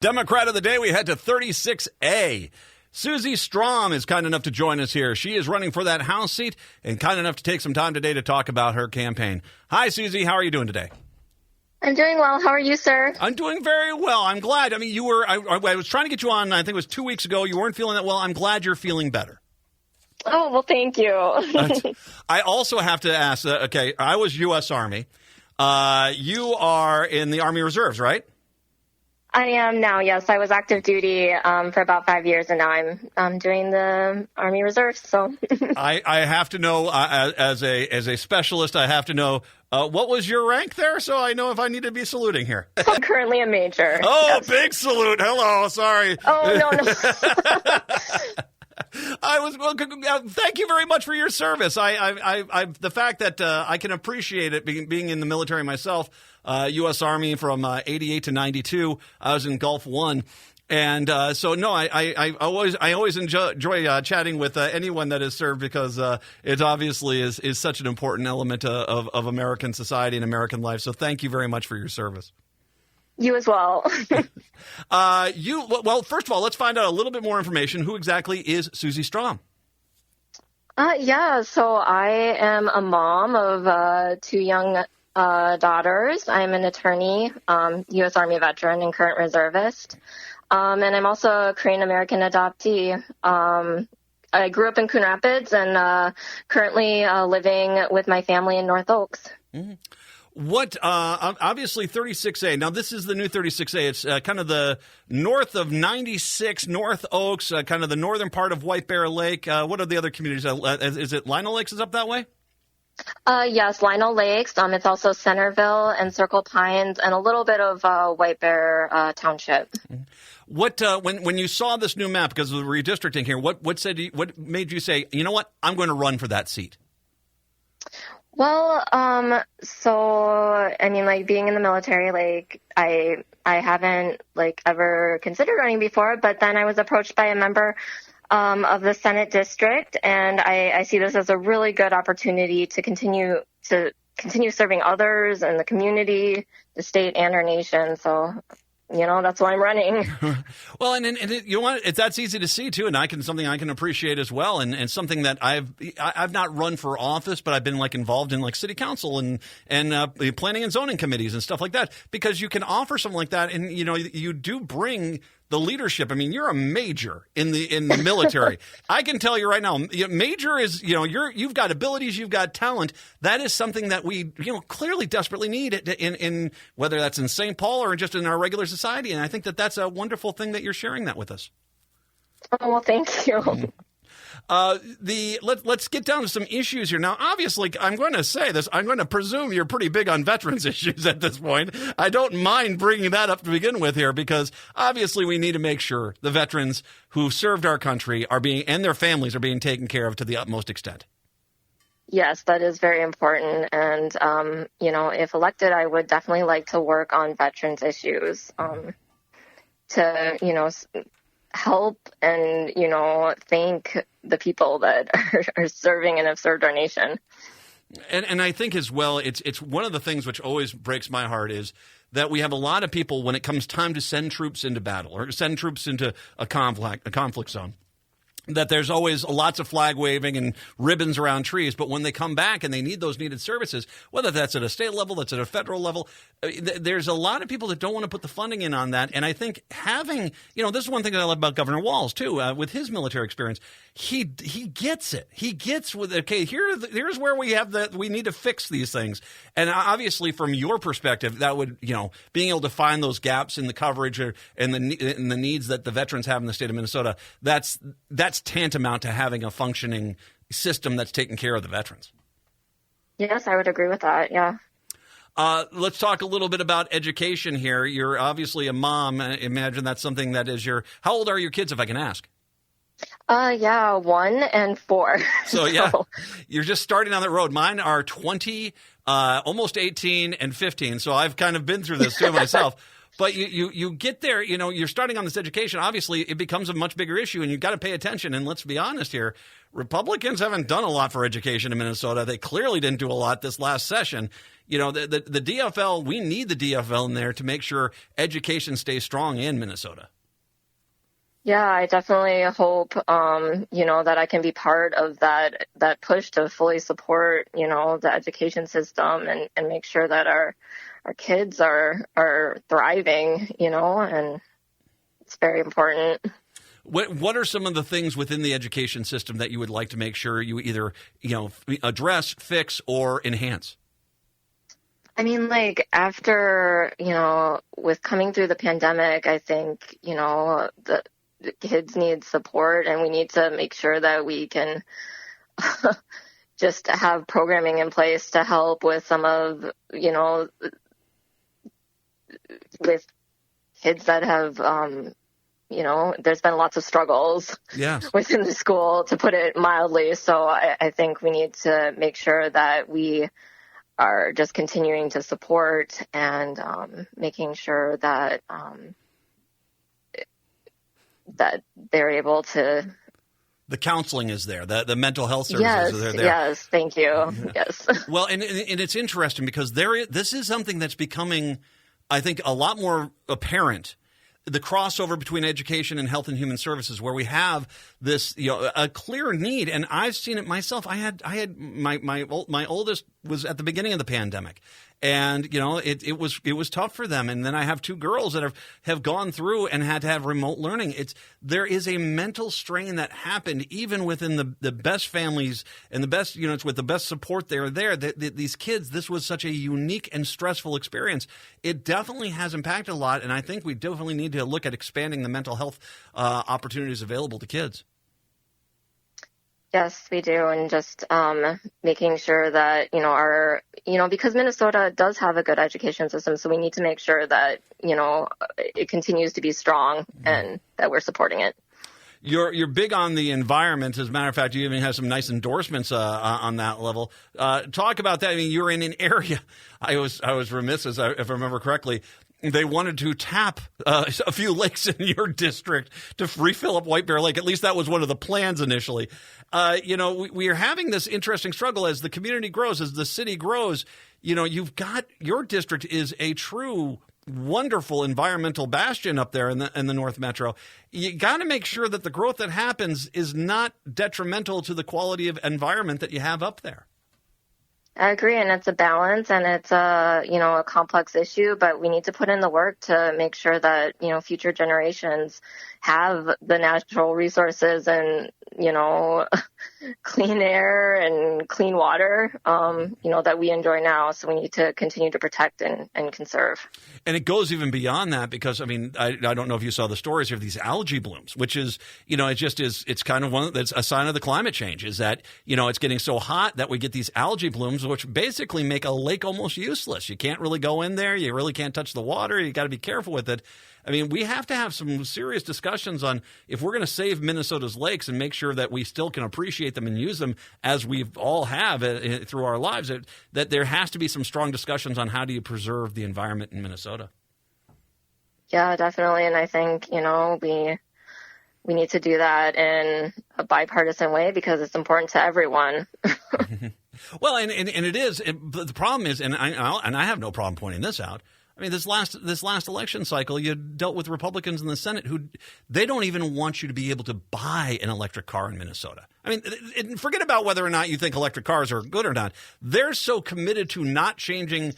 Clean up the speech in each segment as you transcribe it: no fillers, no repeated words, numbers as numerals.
Democrat of the day, we head to 36A. Susie Strom is kind enough to join us here. She is running for that House seat and kind enough to take some time today to talk about her campaign. Hi, Susie. How are you doing today? I'm doing well. How are you, sir? I'm doing very well. I'm glad. I mean, I was trying to get you on, I think it was 2 weeks ago. You weren't feeling that well. I'm glad you're feeling better. Oh, well, thank you. I also have to ask, I was U.S. Army. You are in the Army Reserves, right? I am now, yes. I was active duty for about 5 years, and now I'm doing the Army Reserves. So I have to know, as a specialist, I have to know, what was your rank there, so I know if I need to be saluting here. I'm currently a major. Oh, yes. Big salute. Hello. Sorry. Oh, no. Thank you very much for your service. The fact that I can appreciate it being in the military myself. U.S. Army from 88 to 92. I was in Gulf One. And I always enjoy chatting with anyone that has served because it obviously is such an important element of American society and American life. So thank you very much for your service. You as well. Well, first of all, let's find out a little bit more information. Who exactly is Susie Strom? So I am a mom of two young daughters. I'm an attorney, U.S. Army veteran and current reservist. And I'm also a Korean-American adoptee. I grew up in Coon Rapids and currently living with my family in North Oaks. Mm-hmm. What, obviously 36A. Now, this is the new 36A. It's kind of the north of 96, North Oaks, kind of the northern part of White Bear Lake. What are the other communities? Is it Lino Lakes is up that way? Yes, Lino Lakes. It's also Centerville and Circle Pines and a little bit of White Bear Township. What when you saw this new map because of the redistricting here, what made you say, you know what, I'm going to run for that seat? Well, being in the military, I haven't ever considered running before, but then I was approached by a member of the Senate district, and I see this as a really good opportunity to continue serving others and the community, the state, and our nation. So, that's why I'm running. Well, and that's easy to see too, and something I can appreciate as well, and something that I've not run for office, but I've been involved in city council and planning and zoning committees and stuff like that, because you can offer something like that, and you do bring the leadership. I mean, you're a major in the military. I can tell you right now, major is, you've got abilities, you've got talent. That is something that we, clearly desperately need in whether that's in St. Paul or just in our regular society. And I think that that's a wonderful thing that you're sharing that with us. Oh, well, thank you. Let's get down to some issues here. Now, obviously, I'm going to say this. I'm going to presume you're pretty big on veterans issues at this point. I don't mind bringing that up to begin with here because obviously we need to make sure the veterans who served our country and their families are being taken care of to the utmost extent. Yes, that is very important. And, if elected, I would definitely like to work on veterans issues to, help and, thank the people that are serving and have served our nation. And I think as well, it's one of the things which always breaks my heart is that we have a lot of people when it comes time to send troops into battle or send troops into a conflict zone, that there's always lots of flag waving and ribbons around trees. But when they come back and they need those needed services, whether that's at a state level, that's at a federal level, there's a lot of people that don't want to put the funding in on that. And I think having, this is one thing that I love about Governor Walz, too, with his military experience. He gets it. He gets with, okay, here's where we need to fix these things. And obviously, from your perspective, that would, being able to find those gaps in the coverage and the needs that the veterans have in the state of Minnesota, that's tantamount to having a functioning system that's taking care of the veterans. Yes, I would agree with that. Yeah. Let's talk a little bit about education here. You're obviously a mom. I imagine that's something that is how old are your kids, if I can ask? 1 and 4. So, yeah, you're just starting on that road. Mine are 20, almost 18 and 15. So I've kind of been through this too myself. But you get there, you're starting on this education. Obviously, it becomes a much bigger issue, and you've got to pay attention. And let's be honest here, Republicans haven't done a lot for education in Minnesota. They clearly didn't do a lot this last session. The DFL, we need the DFL in there to make sure education stays strong in Minnesota. Yeah, I definitely hope, that I can be part of that push to fully support, the education system and make sure that our kids are thriving, and it's very important. What are some of the things within the education system that you would like to make sure you either, address, fix, or enhance? I mean, like after, with coming through the pandemic, I think, the kids need support, and we need to make sure that we can just have programming in place to help with some of, with kids that have, there's been lots of struggles within the school, to put it mildly. So I think we need to make sure that we are just continuing to support and making sure that that they're able to. The counseling is there. The mental health services are there. Yes, thank you. Yes. Well, and it's interesting because this is something that's becoming, I think, a lot more apparent. The crossover between education and health and human services, where we have this, a clear need, and I've seen it myself. I had my oldest was at the beginning of the pandemic, and it was tough for them. And then I have two girls that have gone through and had to have remote learning. There is a mental strain that happened even within the best families and the best, it's with the best support there. These kids, this was such a unique and stressful experience. It definitely has impacted a lot, and I think we definitely need to look at expanding the mental health opportunities available to kids. Yes, we do. And just making sure that, because Minnesota does have a good education system, so we need to make sure that, it continues to be strong and that we're supporting it. You're big on the environment. As a matter of fact, you even have some nice endorsements on that level. Talk about that. I mean, you're in an area. I was remiss, if I remember correctly. They wanted to tap a few lakes in your district to refill up White Bear Lake. At least that was one of the plans initially. We are having this interesting struggle as the community grows, as the city grows. You've got your district is a true wonderful environmental bastion up there in the North Metro. You got to make sure that the growth that happens is not detrimental to the quality of environment that you have up there. I agree, and it's a balance, and it's a complex issue, but we need to put in the work to make sure that, future generations have the natural resources and, clean air and clean water, that we enjoy now. So we need to continue to protect and conserve. And it goes even beyond that because, I don't know if you saw the stories here of these algae blooms, which is, it's kind of that's a sign of the climate change is that, it's getting so hot that we get these algae blooms, which basically make a lake almost useless. You can't really go in there. You really can't touch the water. You got to be careful with it. We have to have some serious discussions on if we're going to save Minnesota's lakes and make sure that we still can appreciate them and use them as we all have through our lives, that there has to be some strong discussions on how do you preserve the environment in Minnesota. Yeah, definitely. And I think, we need to do that in a bipartisan way because it's important to everyone. Well, and it is. But the problem is, and I have no problem pointing this out. This last election cycle, you dealt with Republicans in the Senate who they don't even want you to be able to buy an electric car in Minnesota. Forget about whether or not you think electric cars are good or not. They're so committed to not changing,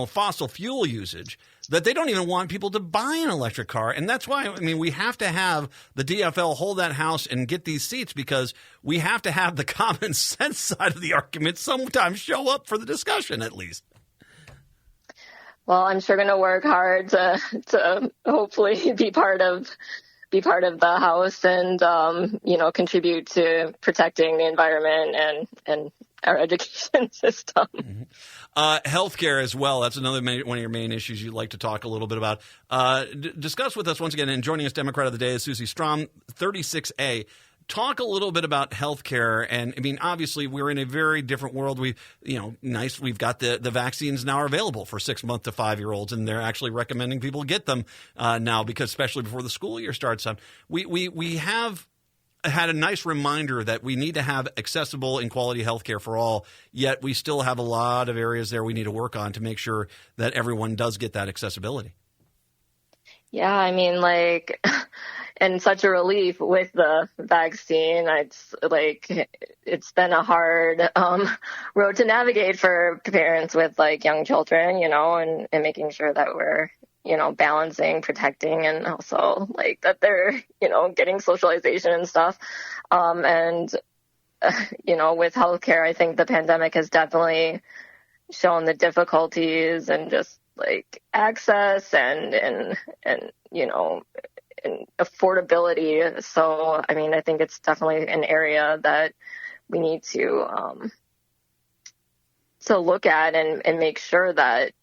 fossil fuel usage that they don't even want people to buy an electric car. And that's why, we have to have the DFL hold that house and get these seats because we have to have the common sense side of the argument sometimes show up for the discussion at least. Well, I'm sure going to work hard to hopefully be part of the House and, contribute to protecting the environment and our education system. Mm-hmm. Healthcare as well. That's another one of your main issues you'd like to talk a little bit about. Discuss with us once again, and joining us, Democrat of the Day is Susie Strom, 36A. talk a little bit about healthcare. And I mean, obviously, we're in a very different world. We've got the vaccines now are available for 6-month to 5-year-olds, and they're actually recommending people get them now, because especially before the school year starts. We have had a nice reminder that we need to have accessible and quality healthcare for all, yet we still have a lot of areas there we need to work on to make sure that everyone does get that accessibility. Yeah, I mean, like, and such a relief with the vaccine. It's been a hard road to navigate for parents with like young children, and making sure that we're, balancing, protecting, and also like that they're, getting socialization and stuff. With healthcare, I think the pandemic has definitely shown the difficulties and just like access and affordability. So, I mean, I think it's definitely an area that we need to look at and make sure that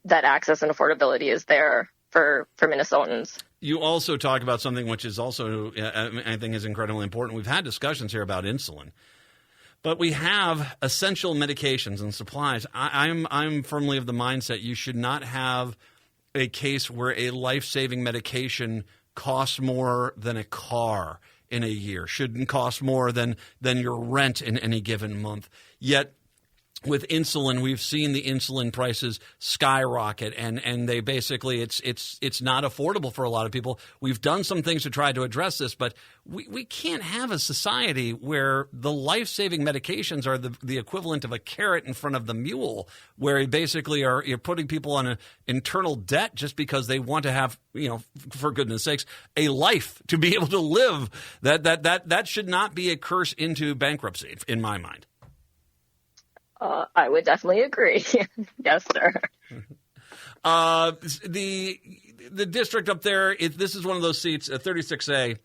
access and affordability is there for Minnesotans. You also talk about something which is also, I think, is incredibly important. We've had discussions here about insulin, but we have essential medications and supplies. I'm firmly of the mindset you should not have a case where a life-saving medication costs more than a car in a year, shouldn't cost more than your rent in any given month. Yet with insulin, we've seen the insulin prices skyrocket, and they basically it's not affordable for a lot of people. We've done some things to try to address this, but we can't have a society where the life-saving medications are the equivalent of a carrot in front of the mule, where you're putting people on an internal debt just because they want to have, for goodness sakes, a life to be able to live. That should not be a curse into bankruptcy, in my mind. I would definitely agree. Yes, sir. The district up there, this is one of those seats, 36A,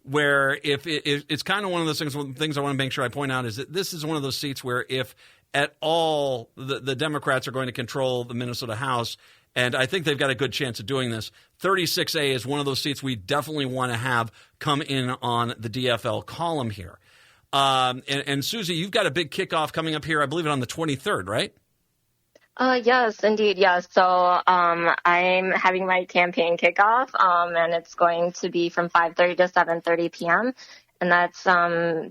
where it's kind of one of those things I want to make sure I point out is that this is one of those seats where if at all the Democrats are going to control the Minnesota House, and I think they've got a good chance of doing this, 36A is one of those seats we definitely want to have come in on the DFL column here. And Susie, you've got a big kickoff coming up here, I believe, on the 23rd, right? Yes, indeed. Yes. So I'm having my campaign kickoff, and it's going to be from 5:30 to 7:30 p.m. And that's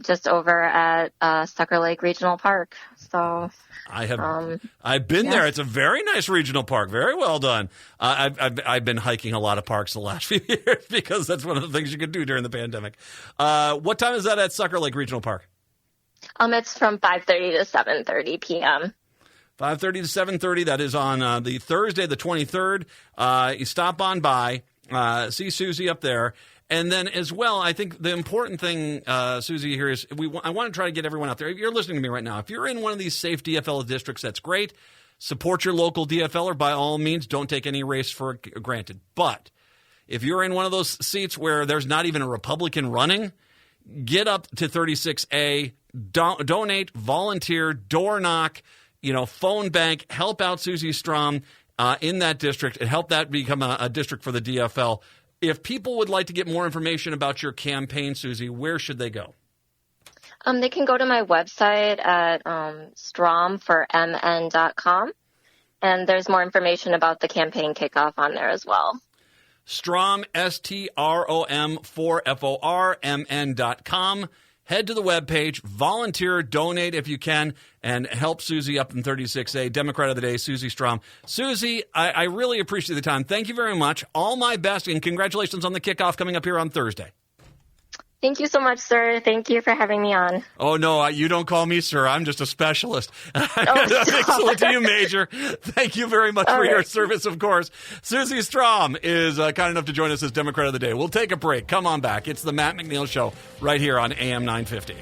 just over at Sucker Lake Regional Park. So I've been there. It's a very nice regional park. Very well done. I've been hiking a lot of parks the last few years because that's one of the things you could do during the pandemic. What time is that at Sucker Lake Regional Park? It's from 5:30 to 7:30 p.m. 5:30 to 7:30. That is on the Thursday, the 23rd. You stop on by, see Susie up there. And then as well, I think the important thing, Susie, here is I want to try to get everyone out there. If you're listening to me right now, if you're in one of these safe DFL districts, that's great. Support your local DFLer by all means. Don't take any race for granted. But if you're in one of those seats where there's not even a Republican running, get up to 36A, donate, volunteer, door knock, phone bank, help out Susie Strom in that district and help that become a district for the DFL. If people would like to get more information about your campaign, Susie, where should they go? They can go to my website at stromformn.com, and there's more information about the campaign kickoff on there as well. Strom, STROM, 4FORMN.com. Head to the webpage, volunteer, donate if you can, and help Susie up in 36A. Democrat of the Day, Susie Strom. Susie, I really appreciate the time. Thank you very much. All my best, and congratulations on the kickoff coming up here on Thursday. Thank you so much, sir. Thank you for having me on. Oh, no, you don't call me sir. I'm just a specialist. Excellent to you, Major. Thank you very much for your service, of course. Susie Strom is kind enough to join us as Democrat of the Day. We'll take a break. Come on back. It's the Matt McNeil Show right here on AM 950.